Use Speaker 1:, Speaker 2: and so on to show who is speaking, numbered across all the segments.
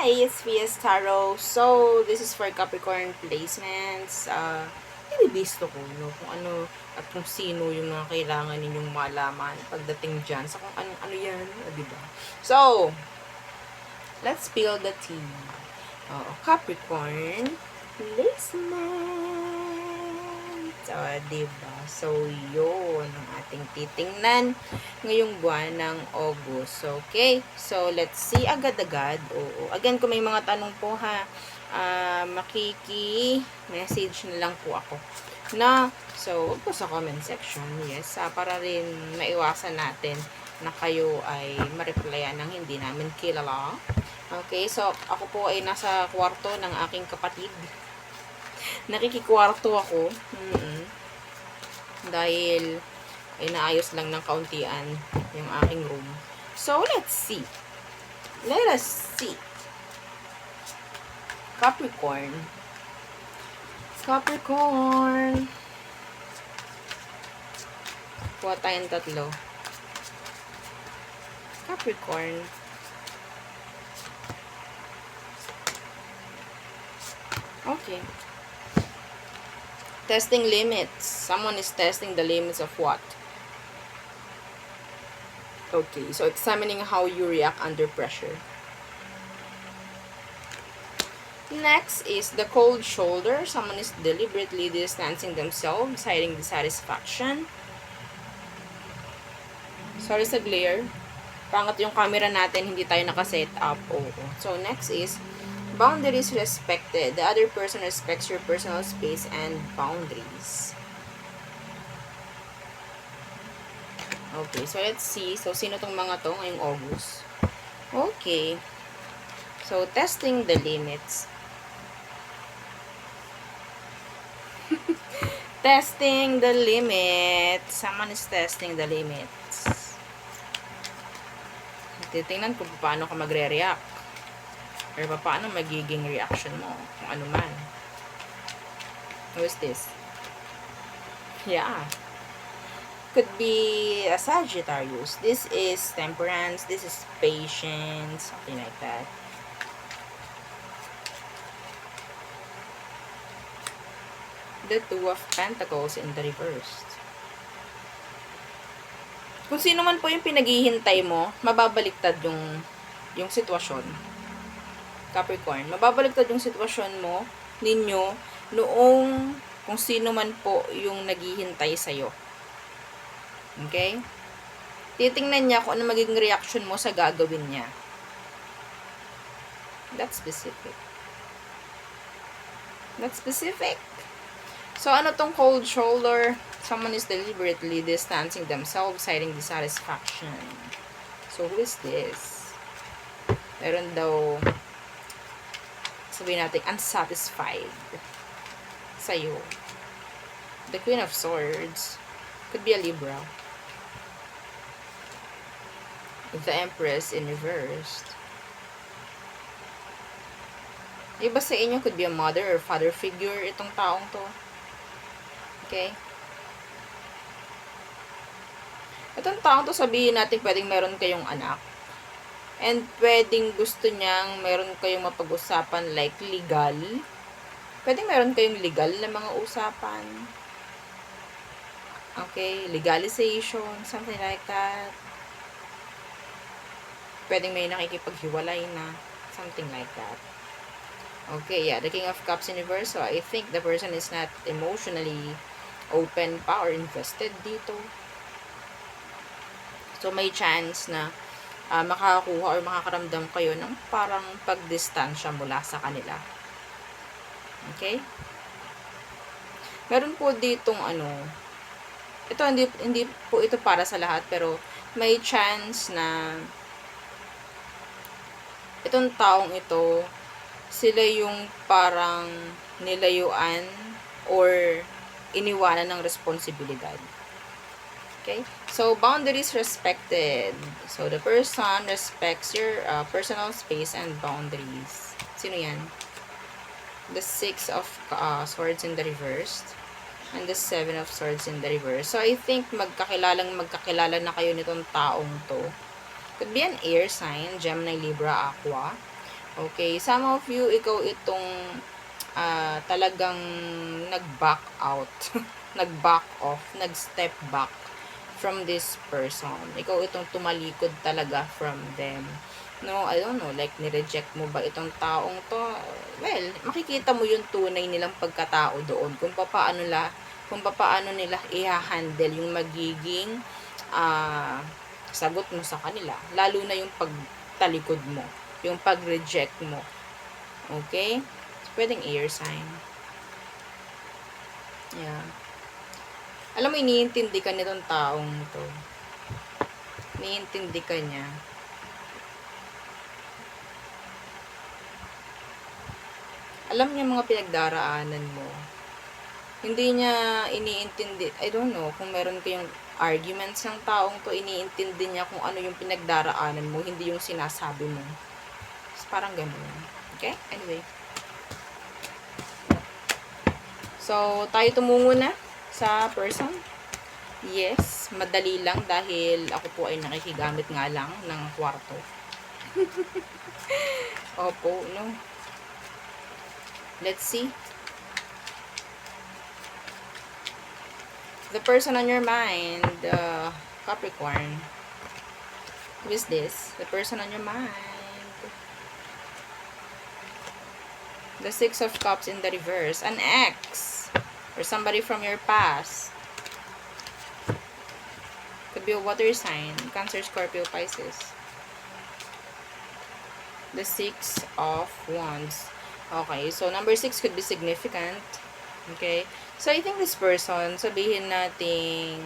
Speaker 1: Hi, it's Vias Tarot. So, this is for Capricorn placements. Inibisto ko, no, kung ano at kung sino yung mga kailangan ninyong malaman pagdating dyan sa kung ano yan, diba? So, let's spill the tea. Capricorn placement. Diba? So, yun ang ating titingnan ngayong buwan ng August. Okay? So, let's see agad-agad. Oo. Again, kung may mga tanong po ha, makiki-message na lang po ako. So, po sa comment section, yes, para rin maiwasan natin na kayo ay ma-replyan ng hindi namin kilala. Okay, so ako po ay nasa kwarto ng aking kapatid. Nakikikwarto ako. Dahil inaayos lang ng kauntian yung aking room. So, let's see. Let us see. Capricorn. Capricorn. Kuha tayong tatlo. Capricorn. Okay. Testing limits. Someone is testing the limits of what? Okay, so examining how you react under pressure. Next is the cold shoulder. Someone is deliberately distancing themselves, hiding dissatisfaction. Sorry sa glare. Pangat yung camera natin, hindi tayo nakaset up. So, next is boundaries respected. The other person respects your personal space and boundaries. Okay, so let's see. So, sino tong mga to ngayong August? Okay. So, testing the limits. Testing the limits. Someone is testing the limits. Titingnan kung paano ka magre-react. Or paano magiging reaction mo. Kung ano man. Who is this? Yeah. Could be a Sagittarius. This is temperance. This is patience. Something like that. The Two of Pentacles in the reversed. Kung sino man po yung pinaghihintay mo, mababaliktad yung sitwasyon. Capricorn, mababaliktad yung sitwasyon mo, ninyo, noong kung sino man po yung naghihintay sa'yo. Okay? Titingnan niya kung ano magiging reaction mo sa gagawin niya. That's specific. That's specific. So, ano tong cold shoulder? Someone is deliberately distancing themselves, hiding dissatisfaction. So, who is this? Meron daw, sabihin natin, unsatisfied sa'yo. The Queen of Swords. Could be a Libra. The Empress in reversed. Iba sa inyo, could be a mother or father figure itong taong to. Okay? Itong taong to, sabihin natin, pwedeng meron kayong anak. And pwedeng gusto niyang meron kayong mapag-usapan like legal. Pwedeng meron kayong legal na mga usapan. Okay, legalization, something like that. Pwedeng may nakikipaghiwalay na, something like that. Okay, yeah, the King of Cups in reverse. So, I think the person is not emotionally open pa or invested dito. So, may chance na makakakuha or makakaramdam kayo ng parang pagdistansya mula sa kanila. Okay? Meron po ditong ito hindi po ito para sa lahat, pero may chance na itong taong ito, sila yung parang nilayuan or iniwanan ng responsibilidad. Okay? So, boundaries respected. So, the person respects your personal space and boundaries. Sino yan? The Six of Swords in the reversed. And the Seven of Swords in the reverse. So, I think magkakilala na kayo nitong taong to. Could be an air sign, Gemini, Libra, Aqua. Okay, some of you, ikaw itong talagang nag-back out, nag-back off, nag-step back from this person. Ikaw itong tumalikod talaga from them. No, I don't know, like, nireject mo ba itong taong to? Well, makikita mo yung tunay nilang pagkatao doon, kung paano nila i-handle yung magiging sagot mo sa kanila. Lalo na yung pagtalikod mo, yung pag-reject mo. Okay? Pwedeng air sign. Yeah. Alam mo, iniintindi ka nitong taong to. Iniintindi ka niya. Alam niya mga pinagdaraanan mo. Hindi niya iniintindi, I don't know, kung meron kayong arguments ng taong to, iniintindi niya kung ano yung pinagdaraanan mo, hindi yung sinasabi mo. Parang ganun. Okay? Anyway. So, tayo tumungo na sa person. Yes, madali lang dahil ako po ay nakikigamit nga lang ng kwarto. Opo, no. Let's see. The person on your mind, Capricorn. Who is this? The person on your mind. The Six of Cups in the reverse. An ex. Or somebody from your past. Could be a water sign. Cancer, Scorpio, Pisces. The Six of Wands. Okay, so number 6 could be significant. Okay. So, I think this person, sabihin natin,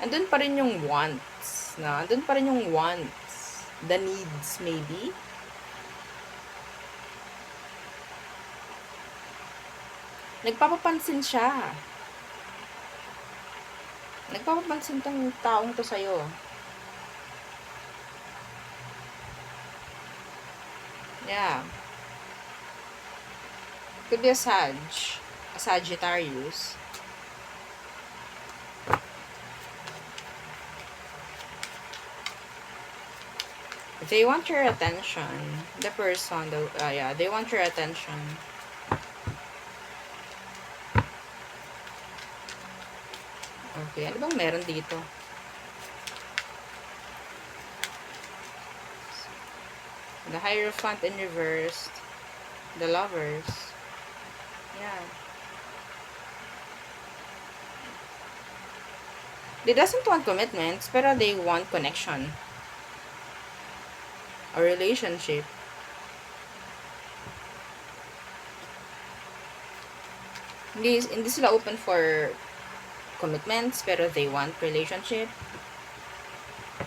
Speaker 1: andun pa rin yung wants. Andun pa rin yung wants. The needs, maybe. Nagpapapansin siya. Nagpapapansin tong taong to sa'yo. Yeah. Could be a Sagittarius. They want your attention. The person, they want your attention. Okay, ano bang meron dito? The Hierophant in reversed. The Lovers. Yeah. They doesn't want commitments, pero they want connection. A relationship. Hindi sila open for commitments, pero they want relationship.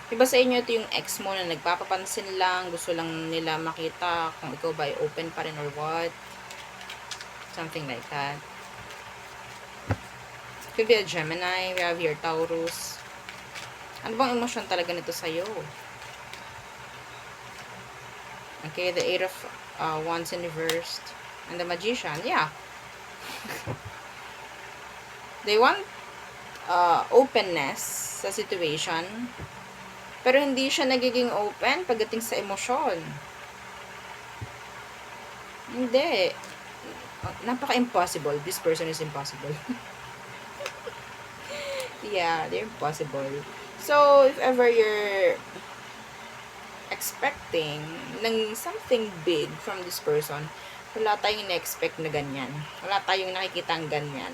Speaker 1: Diba sa inyo ito yung ex mo na nagpapapansin lang, gusto lang nila makita kung ikaw ba ay open pa rin or what. Something like that. Could be a Gemini. We have here Taurus. Ano bang emosyon talaga nito sa'yo? Okay, the Eight of Wands in reversed. And the Magician. Yeah. They want openness sa situation. Pero hindi siya nagiging open pagdating sa emosyon. Hindi. Napaka-impossible. This person is impossible. Yeah, they're impossible. So, if ever you're expecting ng something big from this person, wala tayong na-expect na ganyan. Wala tayong nakikitang ganyan.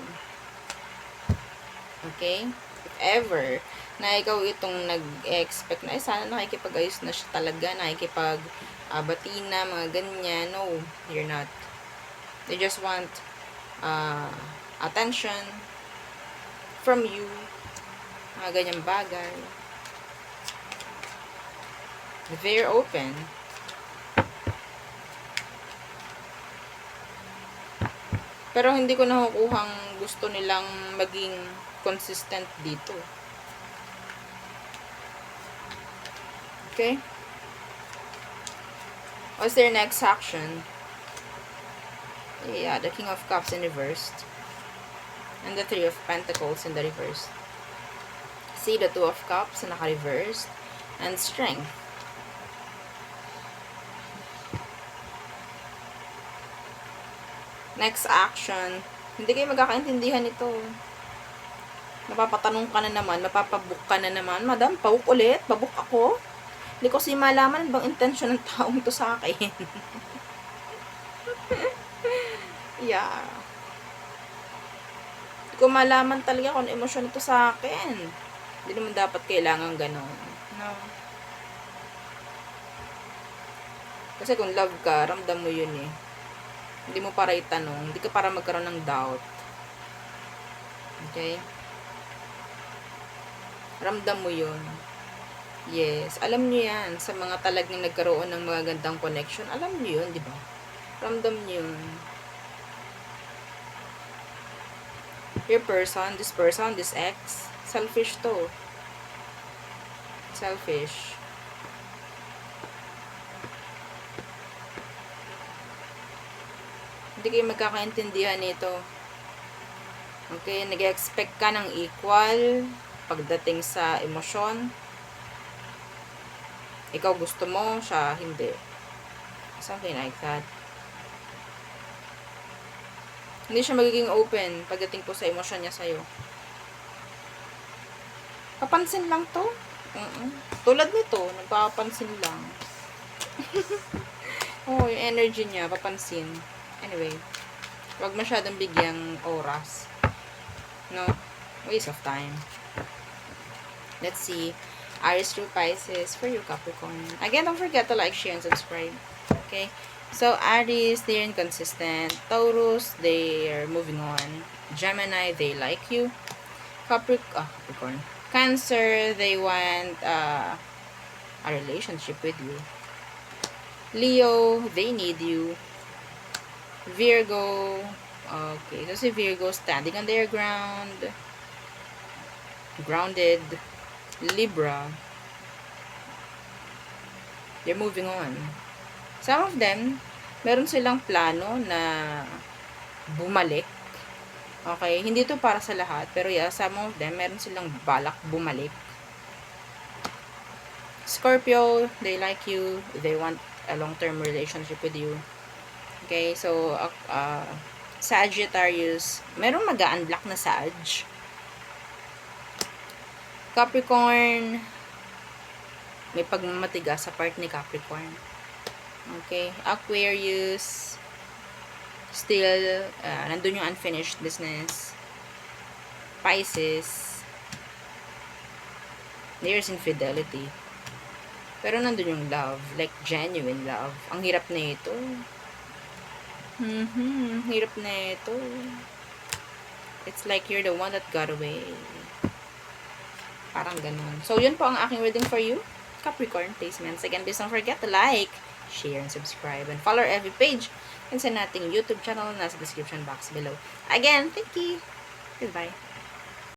Speaker 1: Okay? If ever na ikaw itong nag-expect na, sana nakikipag-ayos na siya talaga, nakikipag-bati na, mga ganyan. No, you're not. They just want attention from you, mga ganyang bagay. They're open. Pero hindi ko nakukuhang gusto nilang maging consistent dito. Okay? What's their next action? Yeah, the King of Cups in reversed. And the Three of Pentacles in the reverse. See, the Two of Cups na naka-reversed. And Strength. Next action. Hindi kayo magkakaintindihan ito. Mapapatanong ka na naman, mapapabook ka na naman. Madam, pabook ulit? Pabook ako? Hindi ko kasi malaman bang intensyon ng taong to sa akin. Yeah. Hindi ko malaman talaga kung ano emosyon ito sa akin. Hindi naman dapat kailangan ganon. No. Kasi kung love ka, ramdam mo yun eh. Hindi mo para itanong. Hindi ka para magkaroon ng doubt. Okay? Ramdam mo yun. Yes. Alam niyo yan. Sa mga talagang nagkaroon ng magagandang connection, alam niyo yun, di ba? Ramdam niyo yun. Your person, this ex, selfish to. Selfish. Hindi kayo magkakaintindihan nito. Okay, nag-expect ka ng equal pagdating sa emosyon. Ikaw gusto mo, siya hindi. Something like that. Hindi siya magiging open pagdating po sa emosyon niya sa'yo. Papansin lang to. Tulad nito, nagpapansin lang. Oh, yung energy niya, papansin. Anyway, wag masyadong bigyang oras. No? Waste of time. Let's see. Aries through Pisces for you, Capricorn. Again, don't forget to like, share, and subscribe. Okay? So, Aries, they're inconsistent. Taurus, they are moving on. Gemini, they like you. Capricorn. Cancer, they want a relationship with you. Leo, they need you. Virgo, okay, so si Virgo standing on their ground. Grounded. Libra, they're moving on. Some of them, meron silang plano na bumalik. Okay, hindi to para sa lahat, pero yeah, some of them, meron silang balak bumalik. Scorpio, they like you, they want a long-term relationship with you. Okay, so, Sagittarius, meron mag-a-unblock na Sag. Capricorn, may pagmamatigas sa part ni Capricorn. Okay, Aquarius, still, nandun yung unfinished business. Pisces, there's infidelity. Pero nandun yung love, like genuine love. Ang hirap na ito. Hirap na ito. It's like you're the one that got away. Parang ganun. So, yun po ang aking reading for you, Capricorn placements. Again, please don't forget to like, share, and subscribe. And follow every page and sa nating YouTube channel nasa description box below. Again, thank you. Goodbye.